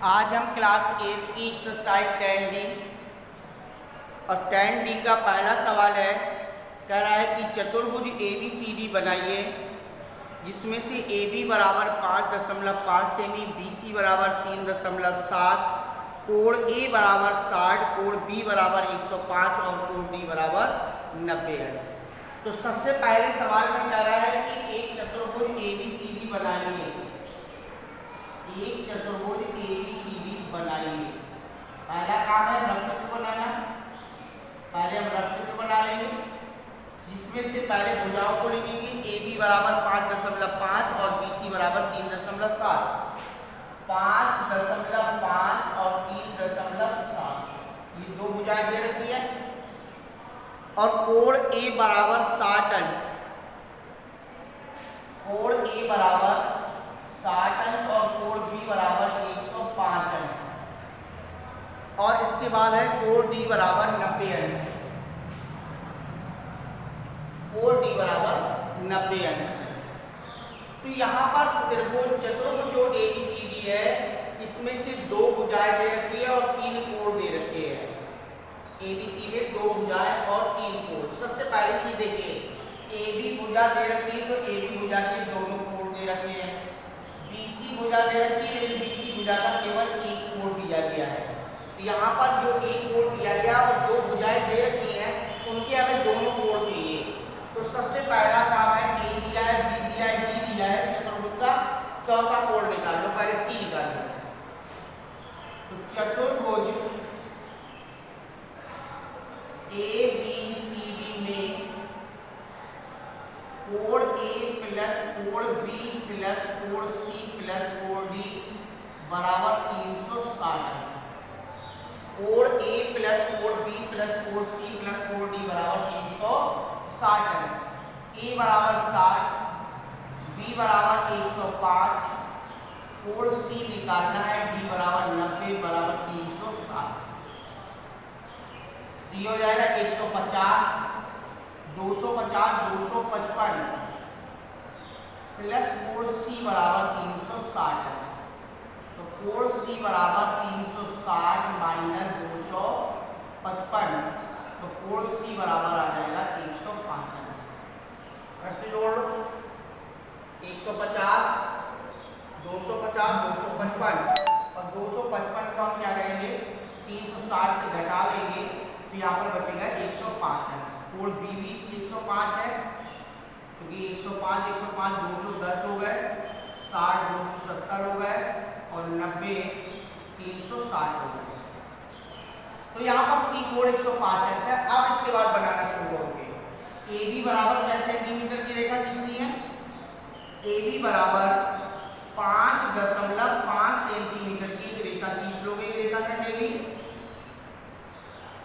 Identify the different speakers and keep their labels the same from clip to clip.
Speaker 1: आज हम क्लास 8 की एक्सरसाइज 10D और 10D का पहला सवाल है। कह रहा है कि चतुर्भुज ABCD बनाइए जिसमें से AB बराबर 5.5 सेमी, BC बराबर 3.7, कोण A बराबर 60, कोण B बराबर 105 और कोण D बराबर 90 अंश। तो सबसे पहले सवाल में कह रहा है कि एक चतुर्भुज ABCD बनाइए, एक चतुर्भुज ABCD बनाइए। पहला काम है वृत्तचित्र बनाना। पहले हम वृत्तचित्र बना लेंगे जिसमें से पहले भुजाओं को लिखेंगे। AB बराबर 5.5 और BC बराबर 3.7, 5.5 और 3.7, ये दो भुजाएं दे रखी है। और कोण A बराबर 60 अंश, कोण A बराबर 60 अंश और कोण B बराबर 105 अंश। और इसके बाद है कोण D बराबर 90 अंश, कोण D बराबर 90 अंश। तो यहाँ पर त्रिभुज चतुर्भुज जो ABCD है इसमें से दो भुजाएं दे रखी है और 3 कोण दे रखे हैं। ABC में दो भुजाएं और 3 कोण। सबसे पहली चीज देखिए, AB भुजा दे रखी है तो AB भुजा के दोनों कोण दे रखे हैं। BC भुजा दे रखी है लेकिन BC भुजा का केवल एक कोण दिया गया है। तो यहाँ पर जो एक कोण दिया गया और दो भुजाएं दे रखी हैं उनके हमें दोनों कोण चाहिए। तो सबसे पहला काम है A दिया है, B दिया है, D दिया है, चतुर्भुज का चौथा कोण निकाल लो। पहले C निकाल लो। तो चतुर्भुज ABCD में कोण A प्लस कोण B प्लस कोण C प्लस कोण D बराबर 360 अंश। कोण A प्लस कोण B प्लस कोण C प्लस कोण D बराबर 360 अंश। A बराबर 60, B बराबर 105, कोण C निकालना है, D बराबर 90 बराबर 360। ये हो जाएगा 150, 250, 255 प्लस कोण C बराबर 360 अंश। तो कोण C बराबर 360 माइनस 255, तो कोण C बराबर आ जाएगा 105 अंश। ऐसे जोड़ लो 150, 250, 255 और 255 को हम क्या करेंगे 360 से घटा लेंगे तो यहाँ पर बचेगा 105 अंश। कोण B भी 105 है क्योंकि 105, 105, 210 हो गए, 60, 270 हो गए और 90, 360 हो गए। तो यहाँ पर C कोण 105 अंश है। अब इसके बाद बनाना शुरू करोगे। AB बराबर क्या सेंटीमीटर की रेखा खींचनी है। AB बराबर 5.5 सेंटीमीटर की एक रेखा खींच लोगे, एक रेखा करने की।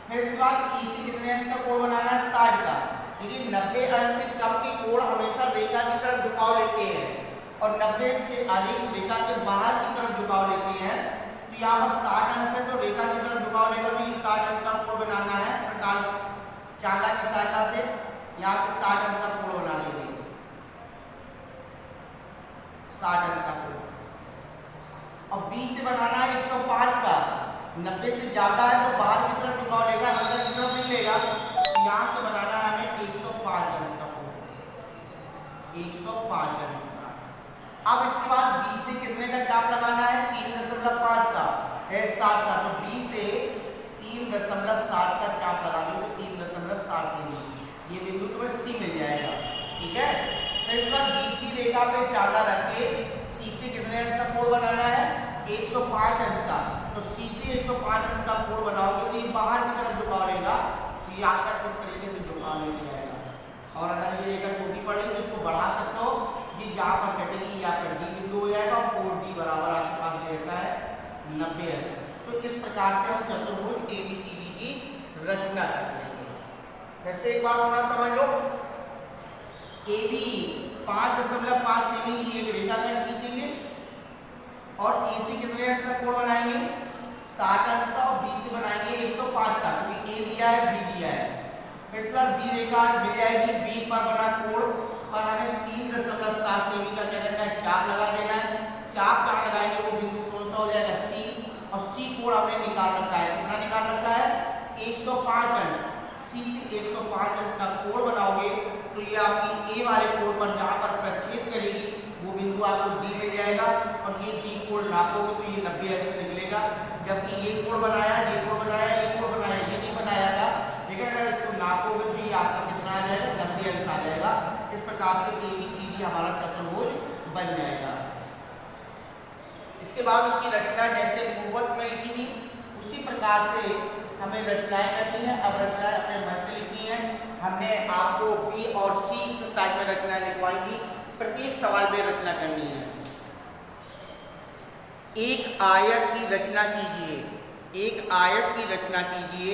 Speaker 1: फिर इसके बाद EC कितने अंश का कोण बनाना है 60 का। देखिए 90 अंश से कम के कोण हमेशा रेखा की तरफ झुकाव लेते हैं और 90 अंश से अधिक रेखा के बाहर की तरफ झुकाव लेते हैं। तो यहाँ पर 60 अंश है तो रेखा की तरफ झुकाव लेगा तो ये 60 अंश का कोण बनाना है प्रकाश चाका की सहायता से। यहाँ से 60 अंश का कोण बना लेंगे, 60 अंश का कोण। और B से बनाना है 105 का। 90 से ज्यादा है तो बाहर की तरफ झुकाव लेगा, अंदर की तरफ नहीं लेगा। तो यहाँ से बनाना है हमें 105 अंश का कोण, 105 अंश का। अब इसके बाद B से कितने का चाप लगाना है 3.5 का है 7 का। तो B से 3.7 का चाप लगा दो, 3.7 सेमी। ये बिंदु तुम्हें C मिल जाएगा, ठीक है। फिर इसके बाद BC रेखा पे चांदा रख के C से कितने अंश का कोण बनाना है 105 अंश का। तो C से 105 अंश का कोण बनाओगे तो ये बाहर की तरफ झुकाव लेगा, तो ये आकर इस तरीके से झुकाव लेके जाएगा। और अगर ये रेखा छोटी पड़ रही तो इसको बढ़ा सकते हो, ये जहाँ पर कटेगी यहाँ पर D बिंदु हो जाएगा और कोण D बराबर आपके पास दे रखा है 90 अंश। तो इस प्रकार से हम चतुर्भुज ABCD की रचना करते हैं। फिर से एक बार होना समझ लो। AB 5.5 सेमी की एक रेखा खंड खींचेंगे और AC कितने अंश का कोण बनाएंगे 60 अंश का और B से बनाएंगे 105 का क्योंकि A दिया है B दिया है। फिर इसके बाद B रेखा मिल जाएगी, B पर बना कोण पर हमें 3.7 सेमी का क्या करना है चाप लगा देना है। चाप जहाँ लगाएंगे वो बिंदु कौन सा हो जाएगा C। 105 अंश, सी से 105 अंश का कोण बनाओगे तो ये आपकी ए वाले कोण पर जहाँ पर प्रक्षेप करेगी वो बिंदु आपको डी मिल जाएगा, और ये डी कोण नापोगे तो ये 90 अंश निकलेगा। जबकि ये कोण बनाया, ये कोण बनाया, ये कोण बनाया, ये नहीं बनाया था, लेकिन अगर इसको नापोगे तो ये आपका कितना आ जाएगा, 90 अंश आ जाएगा। इस प्रकार से ABCD हमारा चतुर्भुज बन जाएगा। इसके बाद उसकी रचना जैसे पूर्वक में लिखी थी उसी प्रकार से हमें रचनाएं करनी है। अब रचनाएं अपने मन से लिखनी है। हमने आपको बी और सी इस साइड में रचनाएं लिखवाई थी, प्रत्येक सवाल में रचना करनी है। एक आयत की रचना कीजिए, एक आयत की रचना कीजिए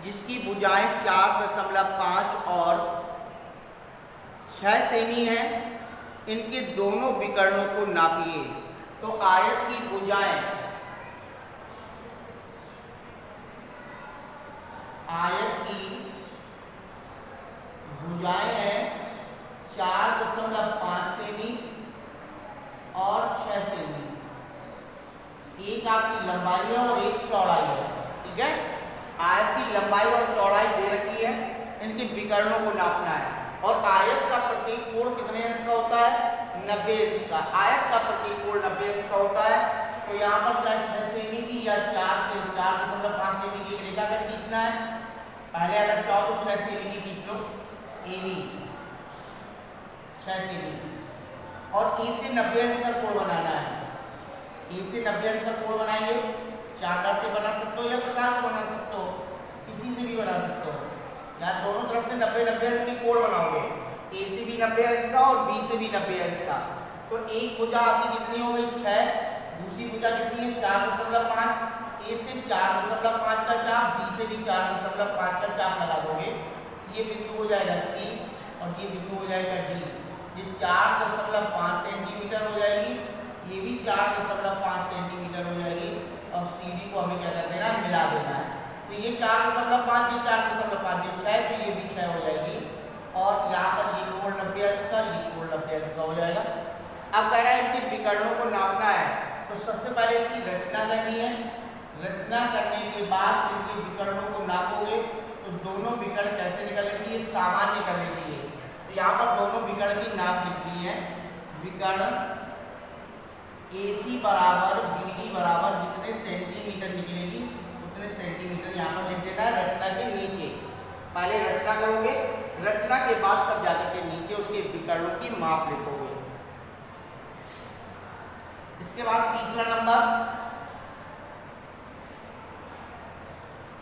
Speaker 1: जिसकी भुजाएं 4.5 और 6 सेमी है, इनके दोनों विकर्णों को नापिए। तो आयत की भुजाएं, आयत की भुजाएं हैं 4.5 सेमी और 6 सेमी। एक आपकी लंबाई है और एक चौड़ाई है, ठीक है। आयत की लंबाई और चौड़ाई दे रखी है, इनके विकर्णों को नापना है। और आयत का प्रत्येक कोण कितने अंश का होता है, 90 अंश का। आयत का प्रत्येक कोण 90 अंश का होता है। तो यहाँ पर चाहे 6 सेमी की या 4.5 सेमी की एक रेखा कट खींचना है। पहले अगर चाहो तो 6 सेमी की खींच लो, AB 6 सेमी, और ए से 90 अंश का कोण बनाना है। ए से 90 अंश का कोण बनाएंगे, चांदा से बना सकते हो या प्रकाश से बना सकते हो, किसी से भी बना सकते हो। यहाँ दोनों तरफ से 90 अंश की कोण बनाओगे, ए से भी 90 अंश का और बी से भी 90 अंश का। तो एक भुजा आपकी कितनी हो गई, 6, दूसरी भुजा कितनी है, 4.5। ए से 4.5 का चाप, बी से भी 4.5 का चाप लगा दोगे, ये बिंदु हो जाएगा सी और ये बिंदु हो जाएगा डी। ये 4.5 सेंटीमीटर हो जाएगी, ये भी 4.5 सेंटीमीटर हो जाएगी, और सी डी को हमें क्या कर देना है, मिला देना है। तो ये 4.5, ये 4.5, ये 6, तो ये भी 6 हो जाएगी। और यहाँ पर ये कोण 90 अंश का, ये कोण 90 अंश का हो जाएगा। अब कह रहा है इनके विकर्णों को नापना है, तो सबसे पहले इसकी रचना करनी है। रचना करने के बाद इनके विकर्णों को नापोगे तो दोनों विकर्ण कैसे निकलने चाहिए, सामान्य निकलने चाहिए। तो यहाँ पर दोनों विकर्ण की नाप निकली है। विकर्ण AC बराबर BD बराबर जितने सेंटीमीटर निकलेगी उतने सेंटीमीटर यहाँ पर लिख देना है रचना के नीचे। पहले रचना करोगे, रचना के बाद तब जाकर के नीचे उसके विकर्णों की माप लिखोगे। इसके बाद तीसरा नंबर,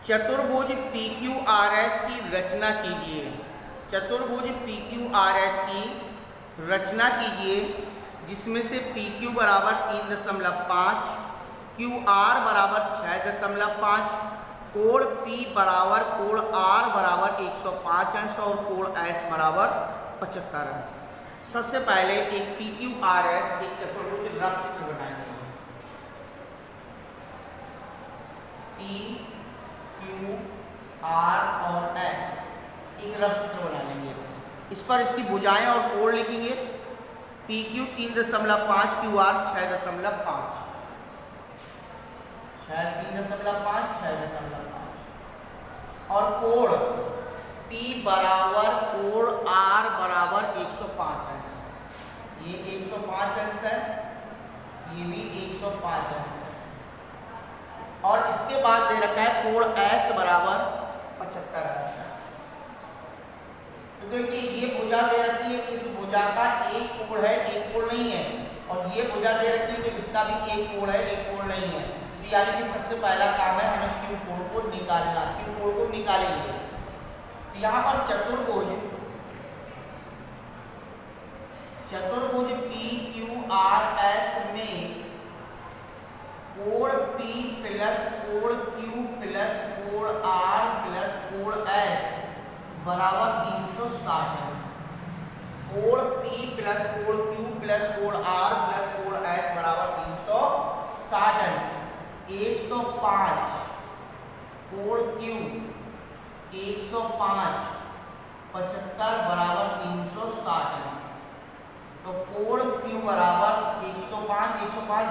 Speaker 1: चतुर्भुज PQRS की रचना कीजिए। चतुर्भुज PQRS की रचना कीजिए जिसमें से PQ बराबर 3.5, QR बराबर 6.5, कोण P बराबर कोण R बराबर 105 अंश और कोण S बराबर 75 अंश। सबसे पहले एक PQRS एक चतुर्भुज रफ चित्र बनाएंगे। PQR और S एक रफ चित्र बना लेंगे। इस पर इसकी भुजाएं और कोण लिखेंगे। PQ 3.5, QR 6.5, 3.5 और कोण P बराबर कोण R बराबर 105 अंश। ये 105 अंश है, ये भी 105 अंश है। और इसके बाद दे रखा है कोण S बराबर 75 अंश है। तो देखिए ये भुजा दे रखी है, इस भुजा का एक कोण है, एक कोण नहीं है, और ये भुजा दे रखी है तो इसका भी एक कोण है, एक कोण नहीं है। तो यानी कि सबसे पहला काम है हमें Q कोण को निकालना। Q कोण को निकालेंगे तो यहाँ पर चतुर्भुज PQRS में कोण P प्लस कोण Q प्लस कोण R प्लस कोण S बराबर 360 अंश। कोण P प्लस कोण Q प्लस कोण R प्लस कोण S बराबर 360 अंश। 105 कोण Q 105, 75 बराबर 360 अंश। तो कोण Q बराबर 105,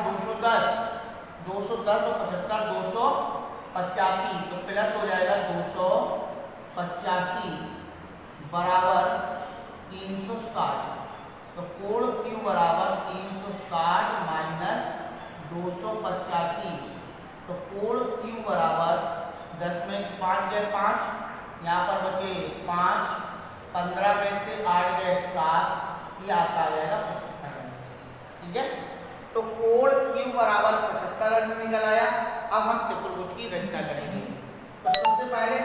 Speaker 1: 210, 210 और 75 250 85, तो प्लस हो जाएगा 285 बराबर 360। तो कोण Q बराबर 360 माइनस 285। तो कोण Q बराबर 10 में 5 गए 5, यहाँ पर बचे 5, 15 में से 8 गए 7, ये आपका आ जाएगा 75 अंश। ठीक है, तो कोण Q बराबर 75 अंश निकल आया। अब हम चतुर्भुज की रचना करेंगे। तो सबसे पहले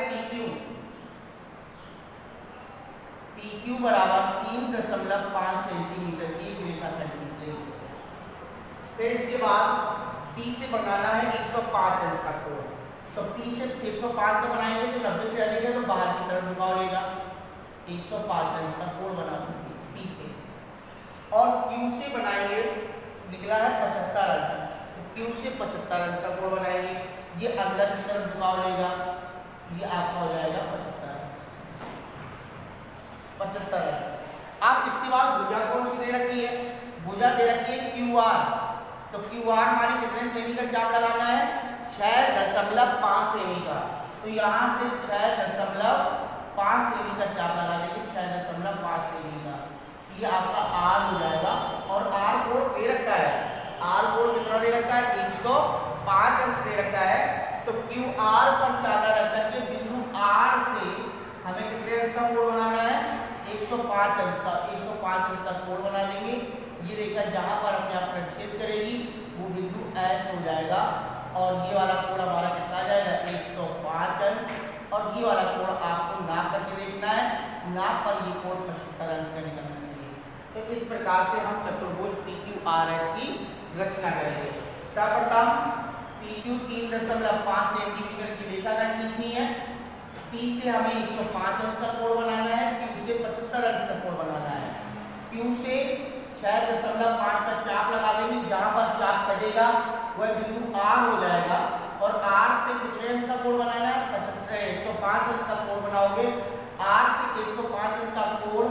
Speaker 1: PQ बराबर 3.5 सेंटीमीटर की एक रेखा खंड लीजिए। फिर इसके बाद P से बनाना है 105 अंश का कोण। तो P से 105 का बनाएंगे तो 90 से अधिक है तो बाहर की तरफ झुकाव लेगा। 105 अंश का कोण बना P से। और Q से बनाएंगे, निकला है 75 अंश, तो Q से 75 अंश का कोण बनाएंगे। ये अंदर की तरफ झुकाव लेगा, ये आपका हो जाएगा 75 अंश। अब इसके बाद भुजा कौन सी दे रखी है? भुजा दे रखी है QR। तो QR माने कितने सेमी का चाप लगाना है? 6.5 सेमी का। तो यहाँ से 6.5 सेमी का चाप लगा देंगे, 6.5 सेमी का। ये आपका R हो जाएगा। और R कोण दे रखा है, R कोण कितना दे रखा है? 105 अंश दे रखा है। तो QR पर चाला रहता है कि बिंदु R से हमें कितने अंश का कोण बनाना है? 105 अंश का। 105 अंश का कोण बना देंगे। ये रेखा जहां पर अपने आप छेद करेगी वो बिंदु S हो जाएगा। और ये वाला कोण हमारा कितना जाएगा? 105 अंश। और ये वाला कोण आपको नाप करके देखना है, नाप पर ये कोण 75 अंश का निकलना चाहिए। तो इस प्रकार से हम चतुर्भुज PQRS की रचना करेंगे। सर्वप्रथम PQ 3.5 सेंटीमीटर की रेखा खंड लिखनी है। P से हमें 105 अंश का कोण बनाना है, Q से 75 अंश का कोण बनाना है। Q से 6.5 का चाप लगा देंगे, जहां पर चाप कटेगा वह बिंदु R हो जाएगा। और R से कितने अंश का कोण बनाना है? 105 अंश का कोण बनाओगे। R से 105 अंश का कोण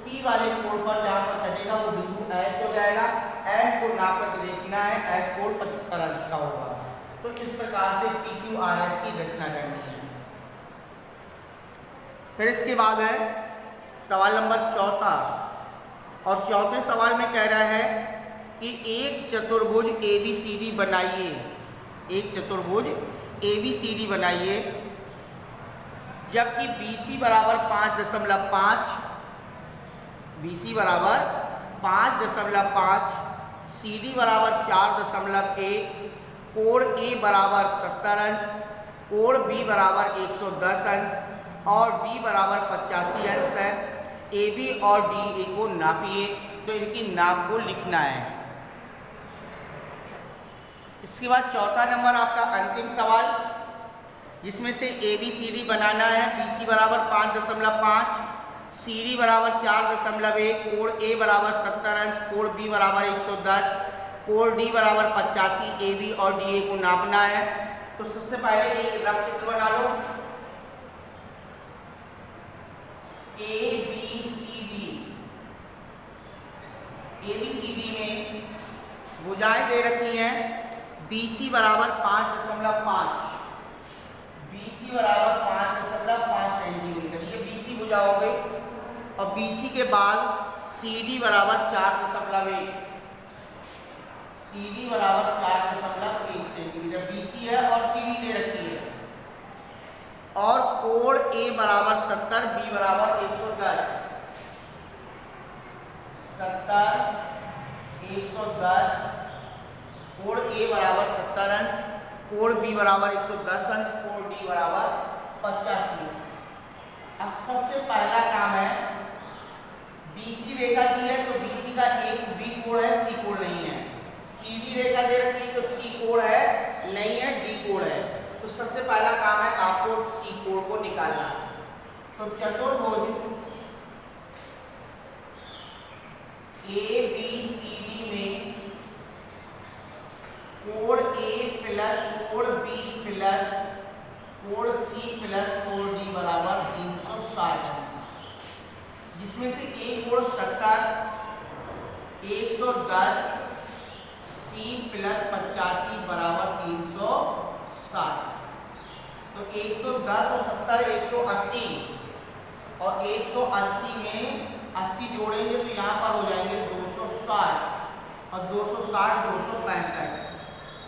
Speaker 1: P वाले कोण पर जहां पर कटेगा वो बिंदु S हो जाएगा। S को नाप कर देखना है, S कोण 75 अंश का होगा। तो इस प्रकार से PQRS की रचना करनी है। फिर इसके बाद है सवाल नंबर 4। और चौथे सवाल में कह रहा है कि एक चतुर्भुज ABCD बनाइए। एक चतुर्भुज ABCD बनाइए जबकि BC बराबर 5.5, BC बराबर 5.5, CD बराबर 4.1, कोण A बराबर 70 अंश, कोण B बराबर 110 अंश और D बराबर 85 अंश है। AB और DA को नापिए। तो इनकी नाप को लिखना है। इसके बाद चौथा नंबर आपका अंतिम सवाल, जिसमें से ABCD बनाना है। BC बराबर 5.5, CD बराबर 4.1, कोण A बराबर 70 अंश, कोण B बराबर 110, कोण D बराबर 85, AB और DA को नापना है। तो सबसे पहले एक रफ चित्र बना लो। ABCD में भुजाएं दे रखी हैं। BC बराबर 5.5, BC बराबर 5.5 सेंटीमीटर, ये BC भुजा हो गई। और BC के बाद CD बराबर 4.1, CD बराबर 4.1 सेंटीमीटर BC है और CD दे रखी है। और कोण A बराबर 70, B बराबर 110, 70, 110, कोण A बराबर 70 अंश, कोण B बराबर 110 अंश, कोण D बराबर 85 अंश। अब सबसे पहला काम है, BC रेखा दी है तो BC का एक B कोण है, C कोण नहीं है। CD रेखा दे रखी है तो C कोण है नहीं है, D कोण है। तो सबसे पहला काम है आपको C कोण को निकालना। तो चतुर्भुज ABCD में कोण A प्लस कोण B प्लस कोण C प्लस कोण D बराबर 360 अंश, जिसमें से A कोण 70, 110, C प्लस 85 बराबर 360। तो 110 और 70 180, और 180 में 80 जोड़ेंगे तो यहाँ पर हो जाएंगे 260, और 260 265,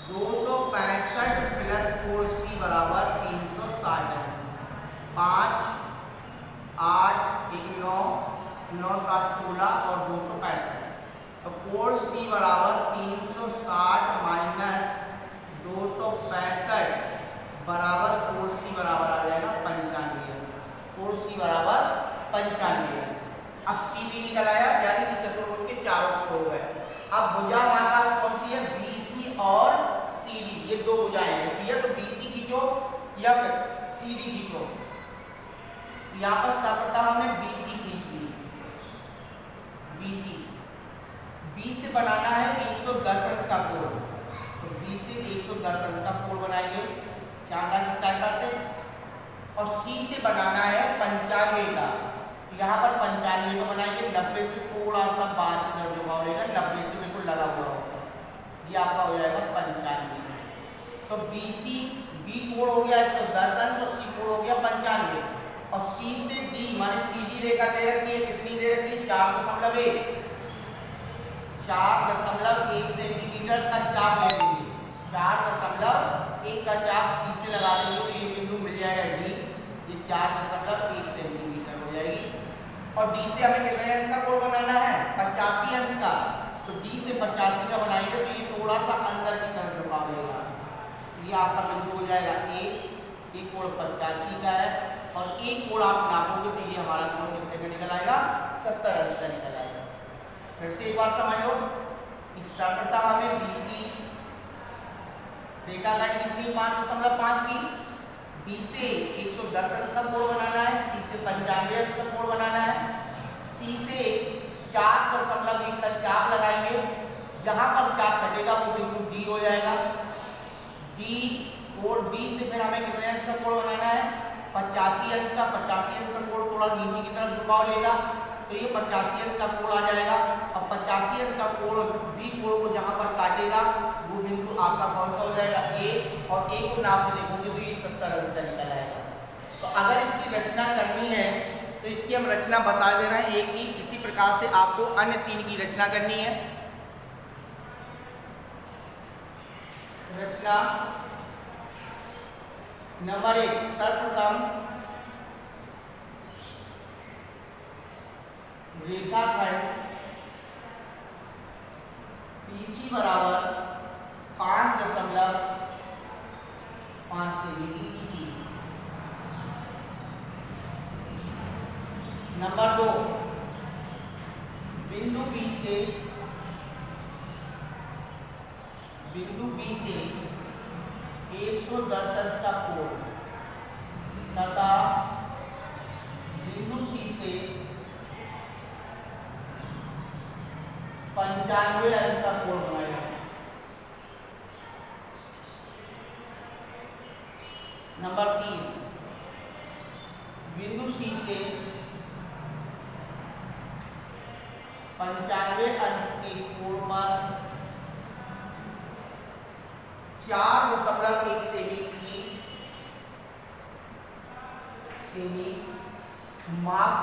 Speaker 1: 265 प्लस 4c बराबर 360। 5 8 1 9 9 7 16 और 265, तो 4c बराबर 360 माइनस 265 बराबर 4c बराबर आ जाएगा 95। 4c बराबर 95। अब सी भी निकल आया, यानी कि चतुर्भुज के चारों कोण हो गए। अब भुजा हमारे पास कौन सी है? बीसी और सीडी, ये दो भुजाएं हैं। या तो बीसी खींचो या फिर सीडी खींचो। यहाँ पर सर्वप्रथम हमने बीसी खींच ली। बीसी, बी से बनाना है 110 अंश का कोण, तो बी से 110 अंश का कोण बनाएंगे चांदा की सहायता से। और सी से बनाना है 95 का, यहाँ पर 95 को बनाएंगे। 90 से थोड़ा सा बाद की तरफ झुकाव रहेगा, 90 से बिल्कुल लगा हुआ होगा, ये आपका हो जाएगा 95। तो बीसी, बी कोण हो गया 110 अंश और सी कोण हो गया 95। और सी से डी माने सीधी रेखा दे रखी है, कितनी दे रखी है? 4.1 सेंटीमीटर का चाप ले लेंगे। 4.1 का चाप सी से लगा देंगे तो ये बिंदु मिल जाएगा डी, ये 4.1 सेंटीमीटर हो जाएगी। और डी से हमें कितने अंश का कोण बनाना है? 85 अंश का, तो डी से 85 का बनाएंगे तो ये थोड़ा सा अंदर की तरफ झुका देगा, ये आपका बिंदु हो जाएगा ए। ये कोण 85 का है, और एक कोण आप नापोगे तो ये हमारा कोण कितने का निकल आएगा? 70 अंश का निकल आएगा। फिर से एक बार समझ लो, सर्वप्रथम हमें बीसी रेखा खंड खींचनी 5.5 की, बी से 110 अंश का कोण बनाना है, सी से 95 अंश का कोण बनाना है। सी से 4.1 का चाप लगाएंगे, जहां पर चाप कटेगा वो बिंदु डी हो जाएगा। डी और डी से फिर हमें कितने अंश का कोण बनाना है? 85 अंश का। 85 अंश का कोण थोड़ा नीचे की तरफ झुकाव लेगा, तो ये 85 अंश का कोण आ जाएगा। और 85 अंश का कोण बी कोण को जहां पर काटेगा वो बिंदु आपका कौन सा हो जाएगा? ए। और ए को नाप के देखोगे तो ये 70 अंश का निकल आएगा। तो अगर इसकी रचना करनी है तो इसकी हम रचना बता दे रहे हैं एक की। इसी प्रकार से आपको अन्य 3 की रचना करनी है। रचना नंबर 1, सर्वप्रथम रेखाखंड बीसी बराबर 5.5 सेमी कीजिए। नंबर 2, बिंदु बी से 110 अंश का कोण तथा बिंदु सी से 95 अंश का कोण बनाएगा। नंबर 3, बिंदु सी से 95 अंश के कोण पर 4.1 सेमी माप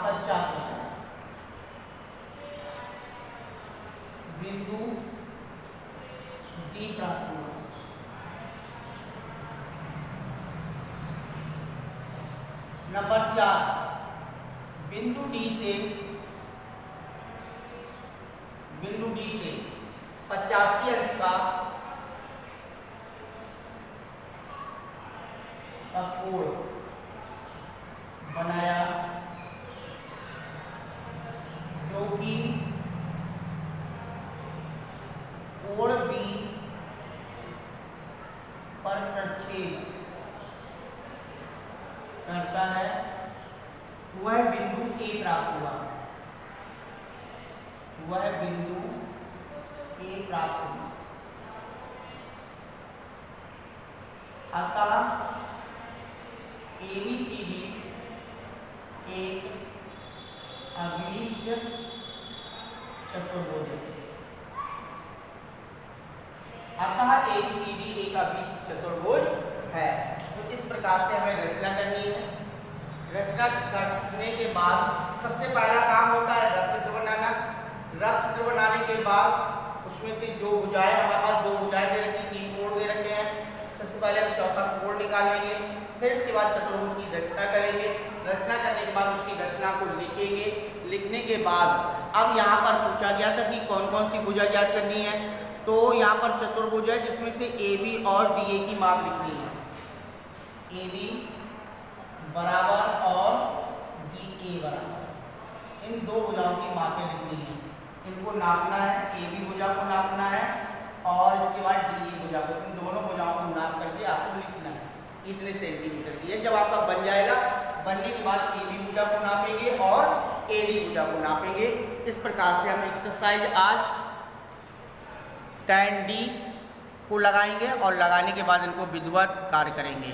Speaker 1: का चाप लगाया। बिंदु डी प्राप्त हुआ। नंबर 4, बिंदु डी से 85 अंश का कोण बनाया, जो कि कोण बी पर प्रक्षेप करता है, वह बिंदु ए प्राप्त हुआ। अतः ABCD एक अभिष्ट चतुर्भुज है। अतः ABCD एक अभिष्ट चतुर्भुज है। प्रकार से हमें रचना करनी है। रचना करने के बाद सबसे पहला काम होता है रफ चित्र बनाना। रफ चित्र बनाने के बाद उसमें से जो भुजाएं हमारे पास 2 भुजाएं दे रखी, 3 कोण दे रखे हैं। सबसे पहले हम चौथा कोण निकाल लेंगे, फिर इसके बाद चतुर्भुज की रचना करेंगे। रचना करने के बाद उसकी रचना को लिखेंगे। लिखने के बाद अब यहाँ पर पूछा गया था कि कौन कौन सी भुजा ज्ञात करनी है, तो यहाँ पर चतुर्भुज है जिसमें से AB और DA की माप लिखनी है। AB बराबर और DA बराबर, इन 2 भुजाओं की मापें लिखनी है। इनको नापना है, AB भुजा को नापना है और इसके बाद DA भुजा को, इन दोनों भुजाओं को नाप करके आपको लिखना है इतने सेंटीमीटर की है। जब आपका बन जाएगा, बनने के बाद AB भुजा को नापेंगे और AD भुजा को नापेंगे। इस प्रकार से हम एक्सरसाइज आज 10D को लगाएंगे और लगाने के बाद इनको विधिवत कार्य करेंगे।